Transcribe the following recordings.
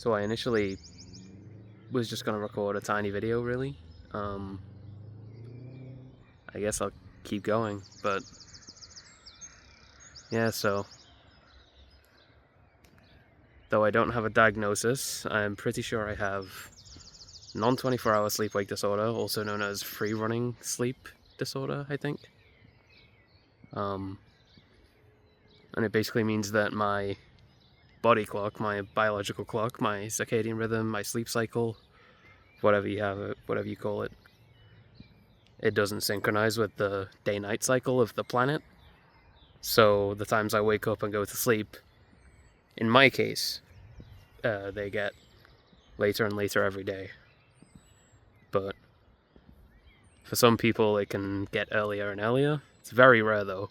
So I initially was just going to record a tiny video, really. I guess I'll keep going, but yeah, so though I don't have a diagnosis, I'm pretty sure I have non-24-hour sleep-wake disorder, also known as free-running sleep disorder, I think. And it basically means that my body clock, my biological clock, my circadian rhythm, my sleep cycle, whatever you call it, it doesn't synchronize with the day-night cycle of the planet. So the times I wake up and go to sleep, in my case, they get later and later every day. But for some people, it can get earlier and earlier. It's very rare, though.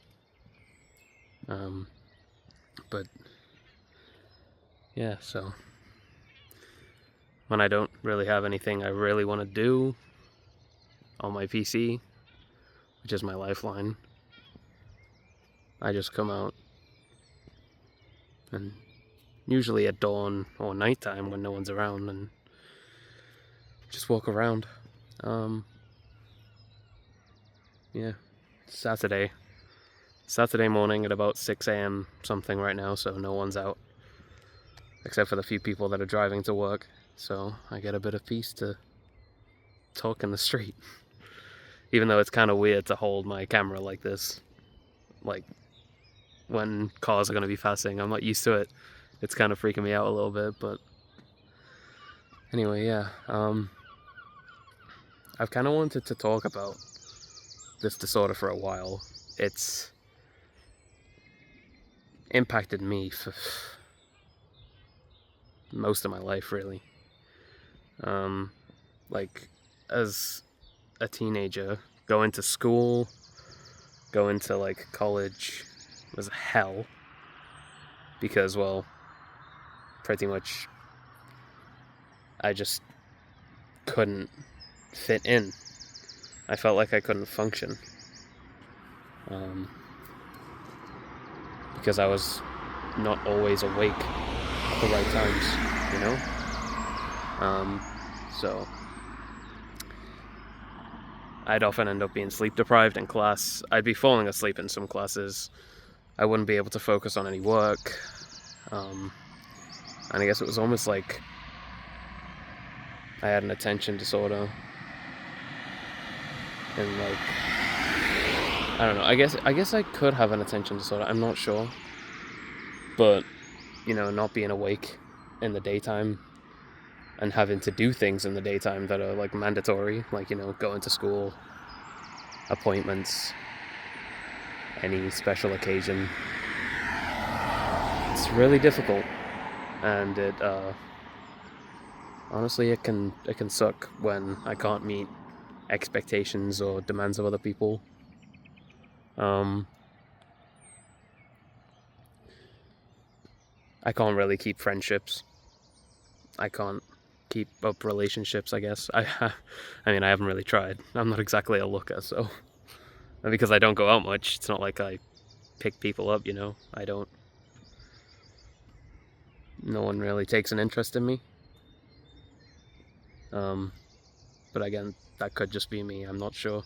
But yeah, so when I don't really have anything I really want to do on my PC, which is my lifeline, I just come out, and usually at dawn or nighttime when no one's around, and just walk around. Yeah, Saturday morning at about 6 a.m. something right now, so no one's out except for the few people that are driving to work, so I get a bit of peace to talk in the street. Even though it's kind of weird to hold my camera like this, like when cars are going to be passing. I'm not used to it. It's kind of freaking me out a little bit, but anyway, yeah. I've kind of wanted to talk about this disorder for a while. It's impacted me for most of my life, really. Like, as a teenager, going to school, going to, like, college was hell. Because, well, pretty much I just couldn't fit in. I felt like I couldn't function. Because I was not always awake at the right times, you know? So I'd often end up being sleep deprived in class. I'd be falling asleep in some classes. I wouldn't be able to focus on any work. And I guess it was almost like I had an attention disorder. And like, I don't know, I guess I could have an attention disorder, I'm not sure. But, you know, not being awake in the daytime and having to do things in the daytime that are like mandatory, like, you know, going to school, appointments, any special occasion. It's really difficult, and it honestly it can suck when I can't meet expectations or demands of other people. I can't really keep friendships. I can't keep up relationships, I guess. I mean, I haven't really tried. I'm not exactly a looker, so... And because I don't go out much, it's not like I pick people up, you know? I don't... No one really takes an interest in me. But again, that could just be me, I'm not sure.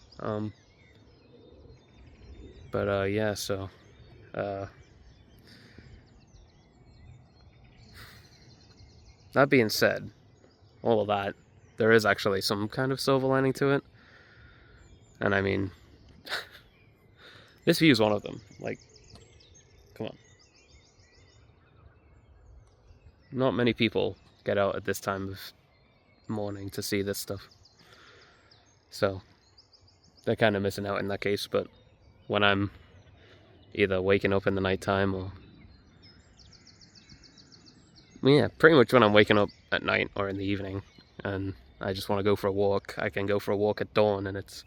Yeah, so... That being said, all of that, there is actually some kind of silver lining to it. And I mean, this view is one of them. Like, come on. Not many people get out at this time of morning to see this stuff. So, they're kind of missing out in that case, but when I'm either waking up in the nighttime or... Yeah, pretty much when I'm waking up at night or in the evening and I just want to go for a walk, I can go for a walk at dawn, and it's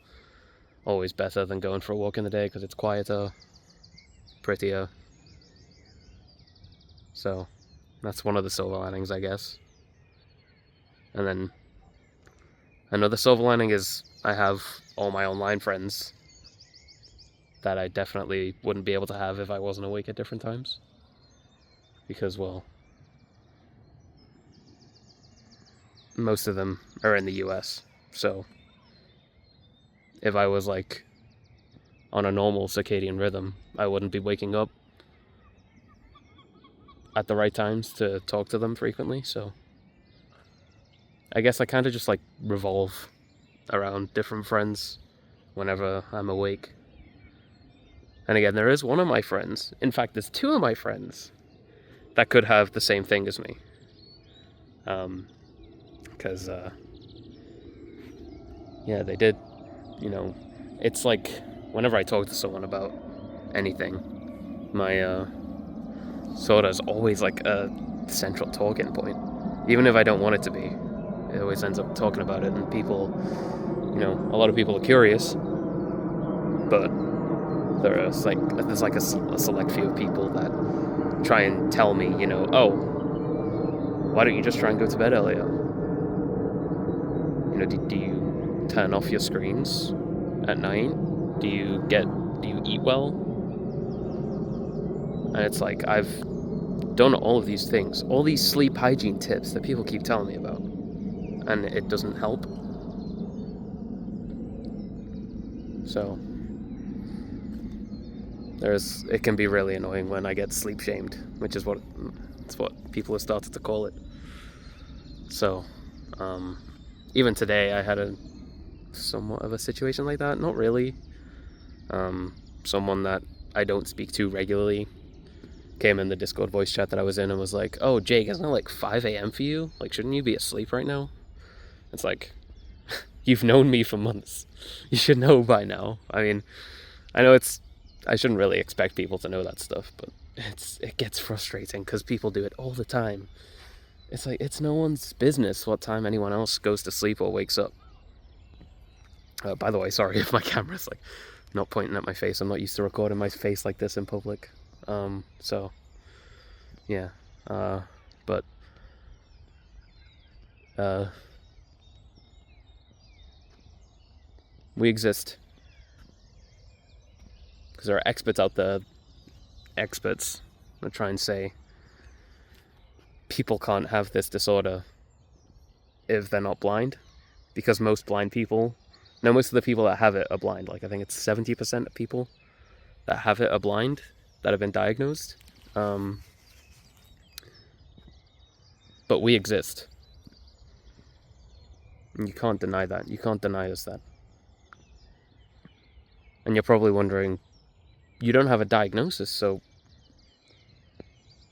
always better than going for a walk in the day because it's quieter, prettier. So that's one of the silver linings, I guess. And then another silver lining is I have all my online friends that I definitely wouldn't be able to have if I wasn't awake at different times. Because, well, most of them are in the US. So if I was like on a normal circadian rhythm, I wouldn't be waking up at the right times to talk to them frequently. So I guess I kind of just like revolve around different friends whenever I'm awake. And again, there is one of my friends, in fact, there's two of my friends that could have the same thing as me. Because, yeah, they did, you know, it's like whenever I talk to someone about anything, my soda is always like a central talking point. Even if I don't want it to be, it always ends up talking about it, and people, you know, a lot of people are curious, but there's like a select few of people that try and tell me, you know, oh, why don't you just try and go to bed earlier? You know, do you turn off your screens at night? Do you eat well? And it's like, I've done all of these things, all these sleep hygiene tips that people keep telling me about, and it doesn't help. So it can be really annoying when I get sleep shamed, which is what people have started to call it. So even today I had a somewhat of a situation like that. Not really. Someone that I don't speak to regularly came in the Discord voice chat that I was in and was like, oh, Jake, isn't it like 5 a.m. for you? Like, shouldn't you be asleep right now? It's like, you've known me for months. You should know by now. I mean, I know I shouldn't really expect people to know that stuff, but it gets frustrating because people do it all the time. It's like, it's no one's business what time anyone else goes to sleep or wakes up. By the way, sorry if my camera's like not pointing at my face. I'm not used to recording my face like this in public. So yeah. But we exist because there are experts out there. Experts that try and say people can't have this disorder if they're not blind, because most blind people, no, most of the people that have it are blind. Like, I think it's 70% of people that have it are blind, that have been diagnosed. But we exist. And you can't deny that. You can't deny us that. And you're probably wondering, you don't have a diagnosis, so,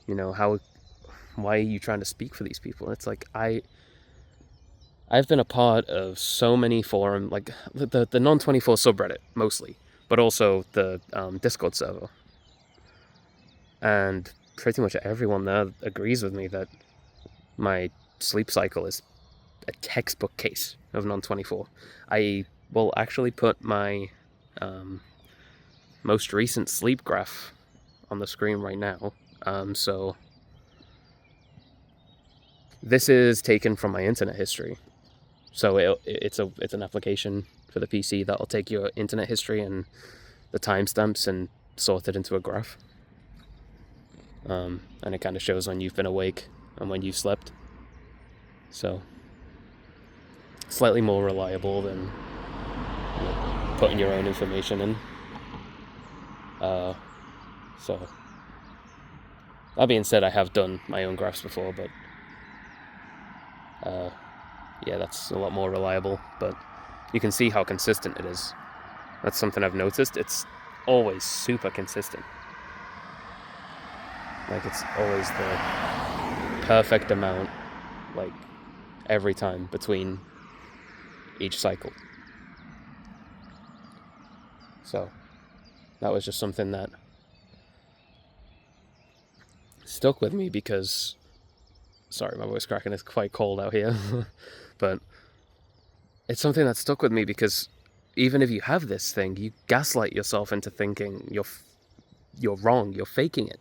you know, why are you trying to speak for these people? It's like, I've been a part of so many forums, like the non-24 subreddit mostly, but also the Discord server. And pretty much everyone there agrees with me that my sleep cycle is a textbook case of non-24. I will actually put my most recent sleep graph on the screen right now. So this is taken from my internet history. So it's an application for the PC that'll take your internet history and the timestamps and sort it into a graph. And it kind of shows when you've been awake and when you've slept. So slightly more reliable than, you know, putting your own information in. So that being said, I have done my own graphs before, but yeah, that's a lot more reliable. But you can see how consistent it is. That's something I've noticed. It's always super consistent. Like, it's always the perfect amount, like, every time between each cycle. So that was just something that stuck with me because, sorry, my voice cracking, is quite cold out here. But it's something that stuck with me because even if you have this thing, you gaslight yourself into thinking you're wrong, you're faking it.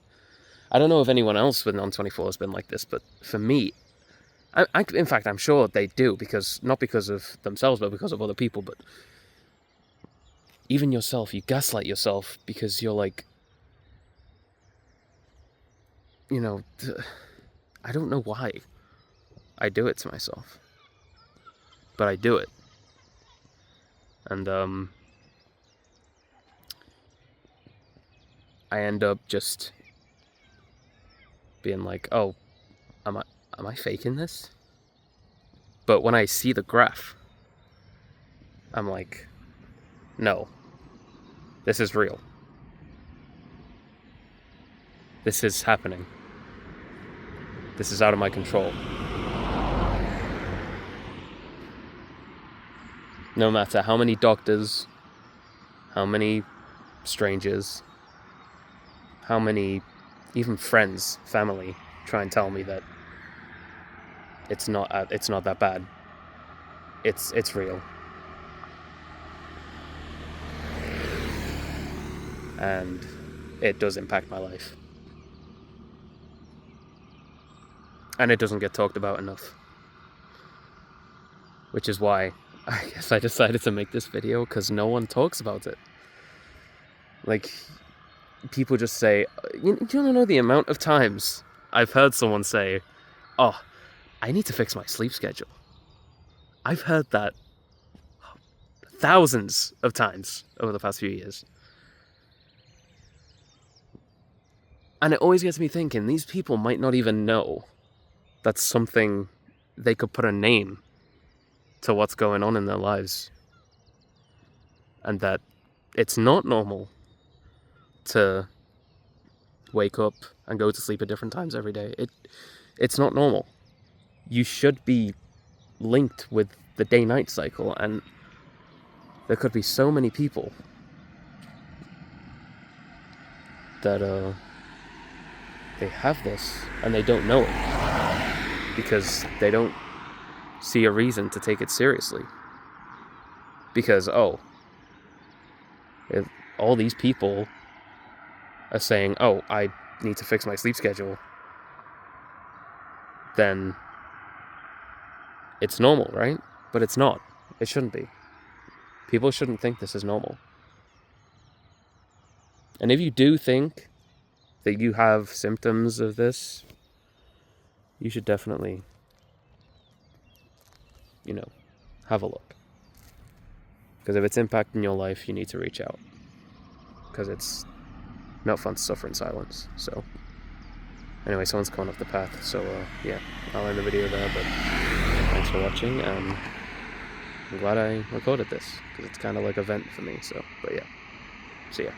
I don't know if anyone else with non-24 has been like this, but for me, in fact, I'm sure they do, because not because of themselves, but because of other people. But even yourself, you gaslight yourself because you're like, you know, I don't know why I do it to myself. but I do it. And I end up just being like, oh, am I faking this? But when I see the graph, I'm like, no, this is real. This is happening. This is out of my control. No matter how many doctors, how many strangers, how many even friends, family try and tell me that it's not that bad. It's real. And it does impact my life. And it doesn't get talked about enough. Which is why I guess I decided to make this video, because no one talks about it. Like, people just say, you don't know the amount of times I've heard someone say, oh, I need to fix my sleep schedule. I've heard that thousands of times over the past few years. And it always gets me thinking, these people might not even know that's something they could put a name to what's going on in their lives. And that it's not normal to wake up and go to sleep at different times every day. It's not normal. You should be linked with the day-night cycle, and there could be so many people that they have this and they don't know it because they don't see a reason to take it seriously. Because if all these people are saying, oh, I need to fix my sleep schedule, then it's normal, right? But it's not. It shouldn't be. People shouldn't think this is normal. And if you do think that you have symptoms of this, you should definitely, have a look. Because if it's impacting your life, you need to reach out. Because it's not fun to suffer in silence. So, anyway, someone's coming up the path. So, yeah, I'll end the video there. But thanks for watching. And I'm glad I recorded this. Because it's kind of like a vent for me. So, but yeah, see ya.